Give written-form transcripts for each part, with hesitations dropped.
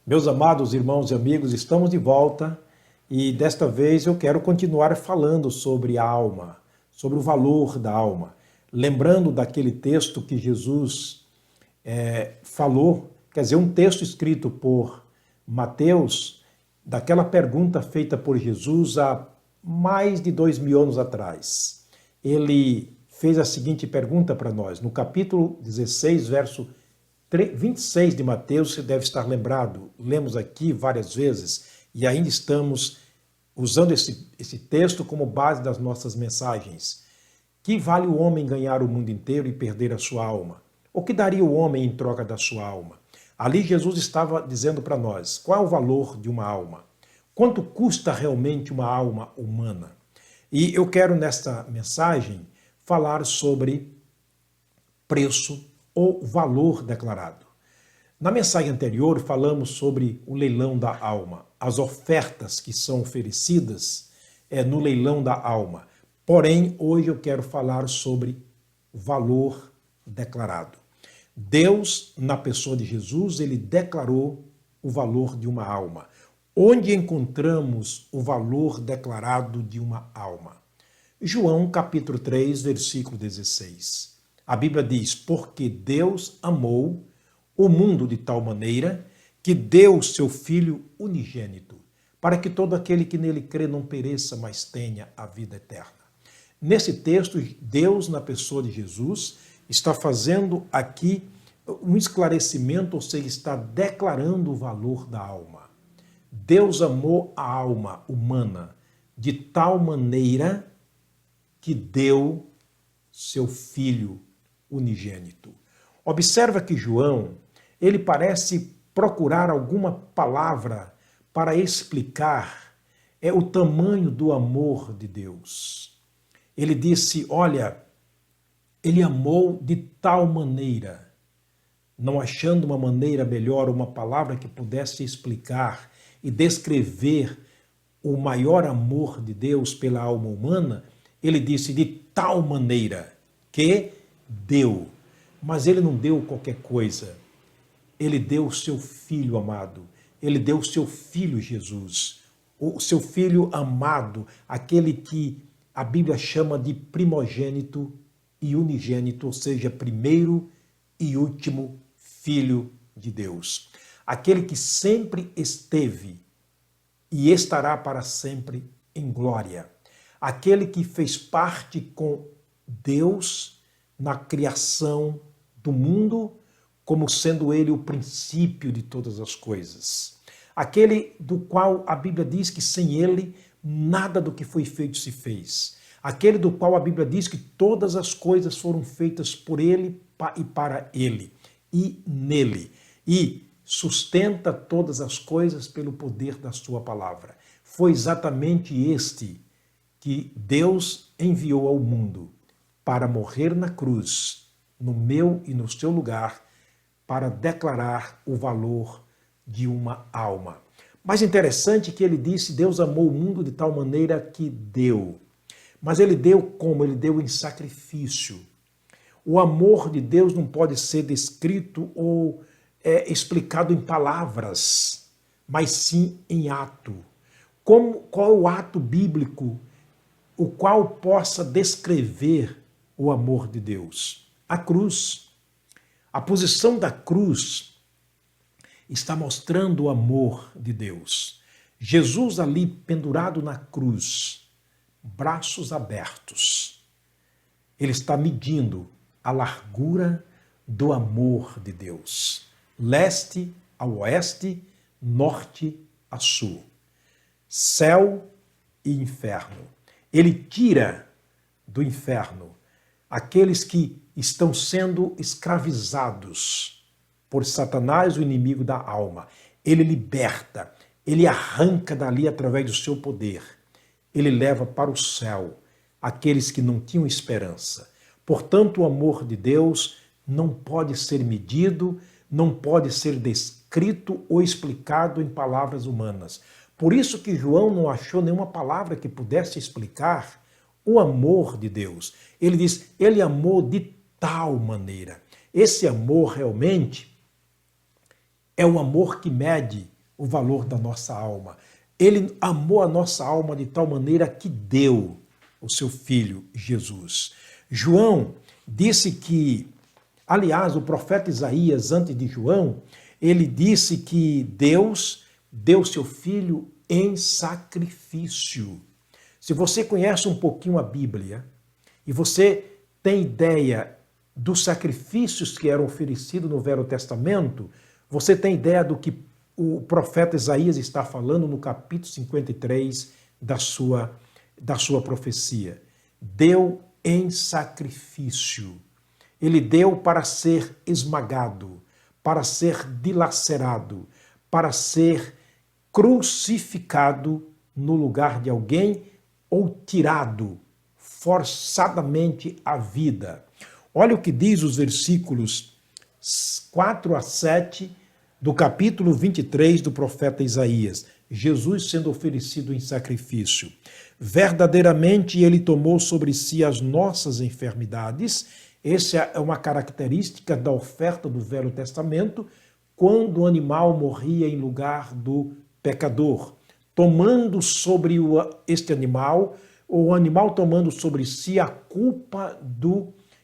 Meus amados irmãos e amigos, estamos de volta e desta vez eu quero continuar falando sobre a alma, sobre o valor da alma. Lembrando daquele texto que Jesus falou, quer dizer, um texto escrito por Mateus, daquela pergunta feita por Jesus há mais de 2000 anos atrás. Ele fez a seguinte pergunta para nós, no capítulo 16, verso 26 de Mateus, você deve estar lembrado, lemos aqui várias vezes e ainda estamos usando esse texto como base das nossas mensagens. Que vale o homem ganhar o mundo inteiro e perder a sua alma? O que daria o homem em troca da sua alma? Ali Jesus estava dizendo para nós, qual é o valor de uma alma? Quanto custa realmente uma alma humana? E eu quero nesta mensagem falar sobre preço ou valor declarado. Na mensagem anterior falamos sobre o leilão da alma, as ofertas que são oferecidas no leilão da alma. Porém, hoje eu quero falar sobre valor declarado. Deus, na pessoa de Jesus, ele declarou o valor de uma alma. Onde encontramos o valor declarado de uma alma? João capítulo 3, versículo 16. A Bíblia diz, porque Deus amou o mundo de tal maneira que deu seu Filho unigênito, para que todo aquele que nele crê não pereça, mas tenha a vida eterna. Nesse texto, Deus, na pessoa de Jesus, está fazendo aqui um esclarecimento, ou seja, está declarando o valor da alma. Deus amou a alma humana de tal maneira que deu seu Filho unigênito. Observa que João, ele parece procurar alguma palavra para explicar o tamanho do amor de Deus. Ele disse, olha, ele amou de tal maneira, não achando uma maneira melhor, uma palavra que pudesse explicar e descrever o maior amor de Deus pela alma humana, ele disse de tal maneira que deu. Mas ele não deu qualquer coisa. Ele deu o seu Filho amado. Ele deu o seu Filho Jesus. O seu Filho amado, aquele que a Bíblia chama de primogênito e unigênito, ou seja, primeiro e último Filho de Deus. Aquele que sempre esteve e estará para sempre em glória. Aquele que fez parte com Deus na criação do mundo, como sendo ele o princípio de todas as coisas. Aquele do qual a Bíblia diz que sem ele nada do que foi feito se fez. Aquele do qual a Bíblia diz que todas as coisas foram feitas por ele e para ele e nele. E sustenta todas as coisas pelo poder da sua palavra. Foi exatamente este que Deus enviou ao mundo para morrer na cruz, no meu e no seu lugar, para declarar o valor de uma alma. Mas interessante que ele disse, Deus amou o mundo de tal maneira que deu. Mas ele deu como? Ele deu em sacrifício. O amor de Deus não pode ser descrito ou explicado em palavras, mas sim em ato. Qual é o ato bíblico o qual possa descrever o amor de Deus? A cruz. A posição da cruz está mostrando o amor de Deus. Jesus ali pendurado na cruz, braços abertos. Ele está medindo a largura do amor de Deus. Leste a oeste, norte a sul. Céu e inferno. Ele tira do inferno aqueles que estão sendo escravizados por Satanás, o inimigo da alma. Ele liberta, ele arranca dali através do seu poder. Ele leva para o céu aqueles que não tinham esperança. Portanto, o amor de Deus não pode ser medido, não pode ser descrito ou explicado em palavras humanas. Por isso que João não achou nenhuma palavra que pudesse explicar o amor de Deus. Ele diz, ele amou de tal maneira. Esse amor realmente é o amor que mede o valor da nossa alma. Ele amou a nossa alma de tal maneira que deu o seu Filho Jesus. João disse que, aliás, o profeta Isaías, antes de João, ele disse que Deus deu seu Filho em sacrifício. Se você conhece um pouquinho a Bíblia e você tem ideia dos sacrifícios que eram oferecidos no Velho Testamento, você tem ideia do que o profeta Isaías está falando no capítulo 53 da sua profecia. Deu em sacrifício. Ele deu para ser esmagado, para ser dilacerado, para ser crucificado no lugar de alguém ou tirado forçadamente à vida. Olha o que diz os versículos 4 a 7 do capítulo 23 do profeta Isaías. Jesus sendo oferecido em sacrifício. Verdadeiramente ele tomou sobre si as nossas enfermidades. Essa é uma característica da oferta do Velho Testamento, quando o animal morria em lugar do pecador. Tomando sobre este animal, o animal tomando sobre si a culpa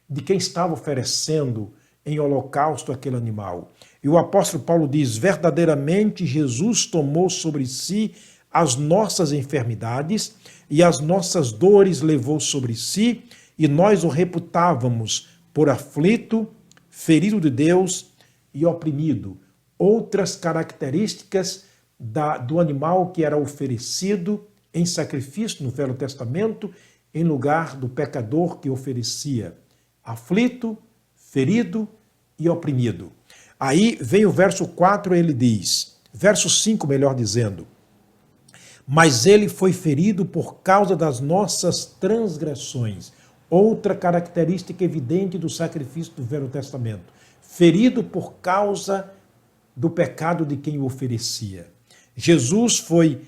de quem estava oferecendo em holocausto aquele animal. E o apóstolo Paulo diz, verdadeiramente Jesus tomou sobre si as nossas enfermidades e as nossas dores levou sobre si, e nós o reputávamos por aflito, ferido de Deus e oprimido. Outras características do animal que era oferecido em sacrifício no Velho Testamento, em lugar do pecador que oferecia. Aflito, ferido e oprimido. Aí vem o verso 4, ele diz, verso 5, melhor dizendo, mas ele foi ferido por causa das nossas transgressões. Outra característica evidente do sacrifício do Velho Testamento. Ferido por causa do pecado de quem o oferecia. Jesus foi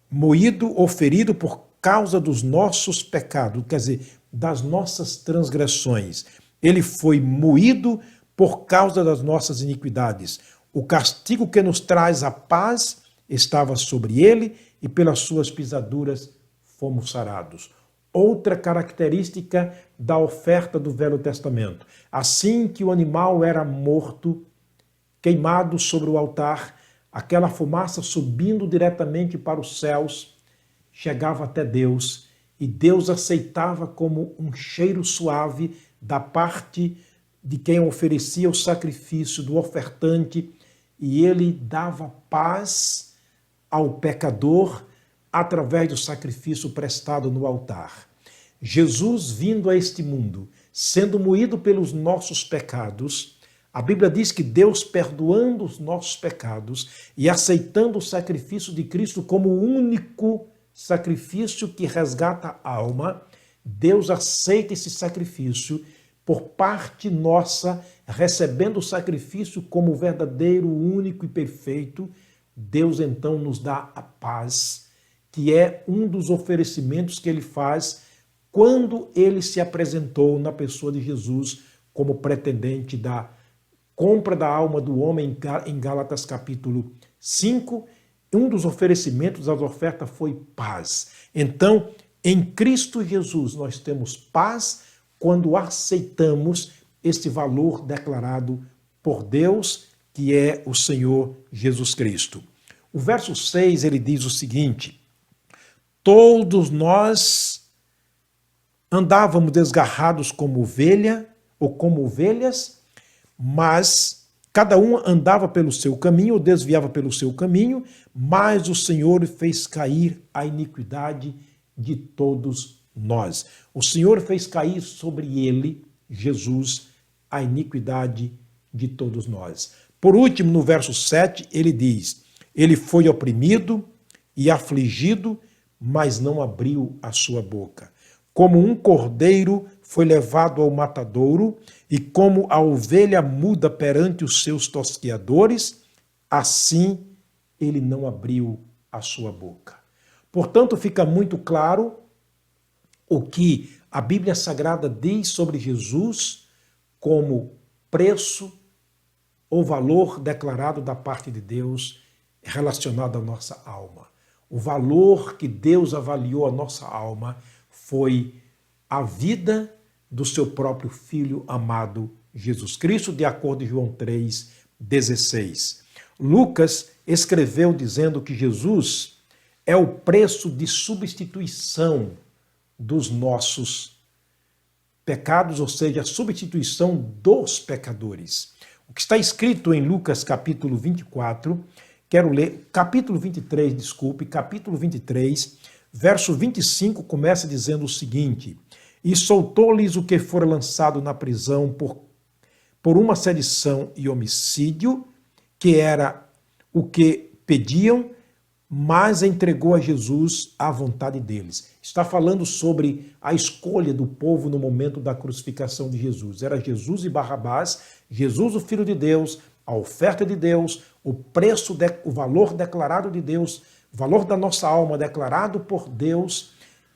moído ou ferido por causa dos nossos pecados, quer dizer, das nossas transgressões. Ele foi moído por causa das nossas iniquidades. O castigo que nos traz a paz estava sobre ele e pelas suas pisaduras fomos sarados. Outra característica da oferta do Velho Testamento. Assim que o animal era morto, queimado sobre o altar, aquela fumaça subindo diretamente para os céus, chegava até Deus e Deus aceitava como um cheiro suave da parte de quem oferecia o sacrifício, do ofertante, e ele dava paz ao pecador através do sacrifício prestado no altar. Jesus vindo a este mundo, sendo moído pelos nossos pecados, a Bíblia diz que Deus, perdoando os nossos pecados e aceitando o sacrifício de Cristo como o único sacrifício que resgata a alma, Deus aceita esse sacrifício por parte nossa, recebendo o sacrifício como verdadeiro, único e perfeito. Deus então nos dá a paz, que é um dos oferecimentos que ele faz quando ele se apresentou na pessoa de Jesus como pretendente da compra da alma do homem em Gálatas capítulo 5. Um dos oferecimentos das ofertas foi paz. Então, em Cristo Jesus nós temos paz quando aceitamos este valor declarado por Deus, que é o Senhor Jesus Cristo. O verso 6, ele diz o seguinte, todos nós andávamos desgarrados como ovelha, ou como ovelhas, mas cada um andava pelo seu caminho, ou desviava pelo seu caminho, mas o Senhor fez cair a iniquidade de todos nós. O Senhor fez cair sobre ele, Jesus, a iniquidade de todos nós. Por último, no verso 7, ele diz, ele foi oprimido e afligido, mas não abriu a sua boca. Como um cordeiro foi levado ao matadouro, e como a ovelha muda perante os seus tosqueadores, assim ele não abriu a sua boca. Portanto, fica muito claro o que a Bíblia Sagrada diz sobre Jesus como preço ou valor declarado da parte de Deus relacionado à nossa alma. O valor que Deus avaliou a nossa alma foi a vida do seu próprio Filho amado Jesus Cristo, de acordo com João 3,16. Lucas escreveu dizendo que Jesus é o preço de substituição dos nossos pecados, ou seja, a substituição dos pecadores. O que está escrito em Lucas capítulo 24, quero ler, capítulo 23, verso 25, começa dizendo o seguinte: e soltou-lhes o que fora lançado na prisão por uma sedição e homicídio, que era o que pediam, mas entregou a Jesus à vontade deles. Está falando sobre a escolha do povo no momento da crucificação de Jesus. Era Jesus e Barrabás, Jesus o Filho de Deus, a oferta de Deus, o preço, o valor declarado de Deus, o valor da nossa alma declarado por Deus.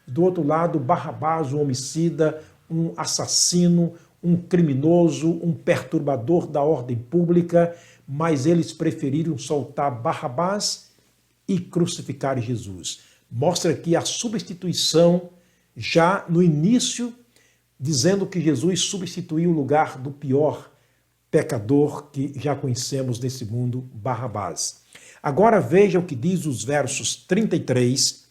Do outro lado, Barrabás, um homicida, um assassino, um criminoso, um perturbador da ordem pública, mas eles preferiram soltar Barrabás e crucificar Jesus. Mostra aqui a substituição já no início, dizendo que Jesus substituiu o lugar do pior pecador que já conhecemos nesse mundo, Barrabás. Agora veja o que diz os versos 33.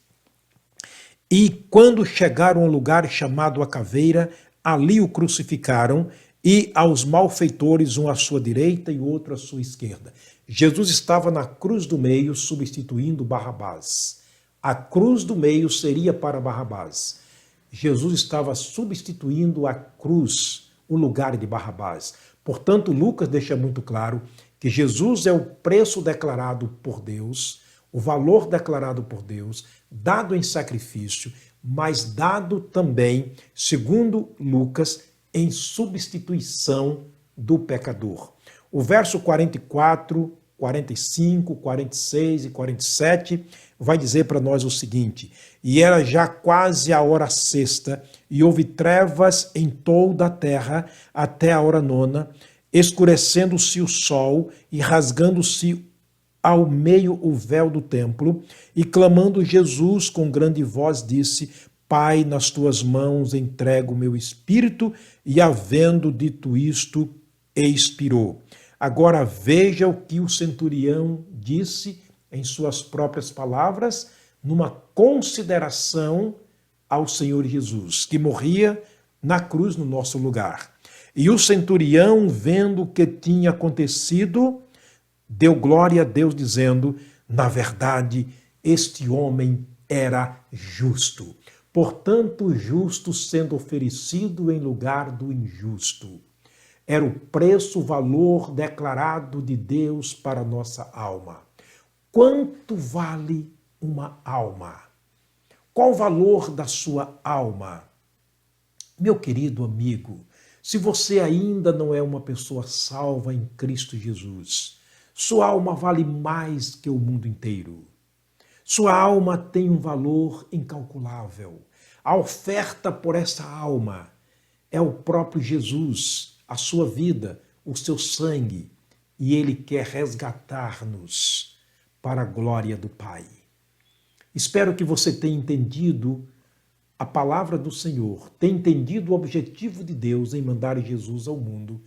E quando chegaram ao lugar chamado a Caveira, ali o crucificaram, e aos malfeitores, um à sua direita e o outro à sua esquerda. Jesus estava na cruz do meio, substituindo Barrabás. A cruz do meio seria para Barrabás. Jesus estava substituindo a cruz, o lugar de Barrabás. Portanto, Lucas deixa muito claro que Jesus é o preço declarado por Deus, o valor declarado por Deus, dado em sacrifício, mas dado também, segundo Lucas, em substituição do pecador. O verso 44, 45, 46 e 47 vai dizer para nós o seguinte: e era já quase a hora sexta, e houve trevas em toda a terra até a hora nona, escurecendo-se o sol e rasgando-se ao meio o véu do templo, e clamando Jesus com grande voz disse: Pai, nas tuas mãos entrego o meu espírito, e havendo dito isto, expirou. Agora veja o que o centurião disse em suas próprias palavras, numa consideração ao Senhor Jesus, que morria na cruz no nosso lugar. E o centurião, vendo o que tinha acontecido, deu glória a Deus, dizendo: na verdade, este homem era justo. Portanto, justo sendo oferecido em lugar do injusto. Era o preço, o valor declarado de Deus para a nossa alma. Quanto vale uma alma? Qual o valor da sua alma? Meu querido amigo, se você ainda não é uma pessoa salva em Cristo Jesus, sua alma vale mais que o mundo inteiro. Sua alma tem um valor incalculável. A oferta por essa alma é o próprio Jesus, a sua vida, o seu sangue, e ele quer resgatar-nos para a glória do Pai. Espero que você tenha entendido a palavra do Senhor, tenha entendido o objetivo de Deus em mandar Jesus ao mundo,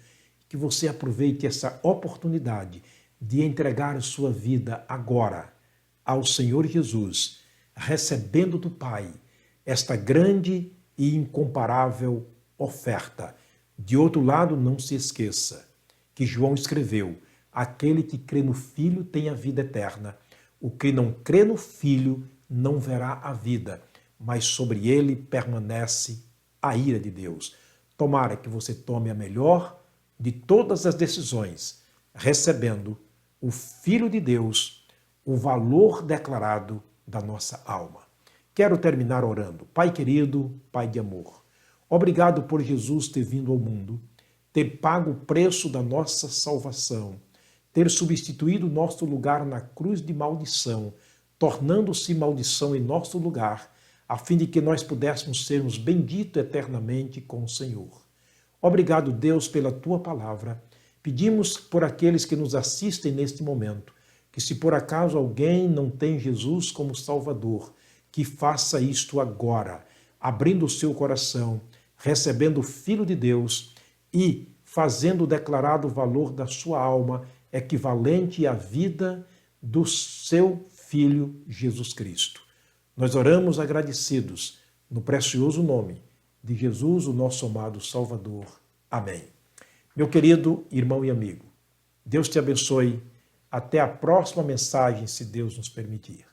que você aproveite essa oportunidade de entregar sua vida agora ao Senhor Jesus, recebendo do Pai esta grande e incomparável oferta. De outro lado, não se esqueça que João escreveu: aquele que crê no Filho tem a vida eterna. O que não crê no Filho não verá a vida, mas sobre ele permanece a ira de Deus. Tomara que você tome a melhor de todas as decisões, recebendo o Filho de Deus, o valor declarado da nossa alma. Quero terminar orando. Pai querido, Pai de amor, obrigado por Jesus ter vindo ao mundo, ter pago o preço da nossa salvação, ter substituído o nosso lugar na cruz de maldição, tornando-se maldição em nosso lugar, a fim de que nós pudéssemos sermos benditos eternamente com o Senhor. Obrigado, Deus, pela Tua palavra. Pedimos por aqueles que nos assistem neste momento, que se por acaso alguém não tem Jesus como Salvador, que faça isto agora, abrindo o seu coração, recebendo o Filho de Deus e fazendo o declarado valor da sua alma equivalente à vida do seu Filho Jesus Cristo. Nós oramos agradecidos no precioso nome de Jesus, o nosso amado Salvador. Amém. Meu querido irmão e amigo, Deus te abençoe. Até a próxima mensagem, se Deus nos permitir.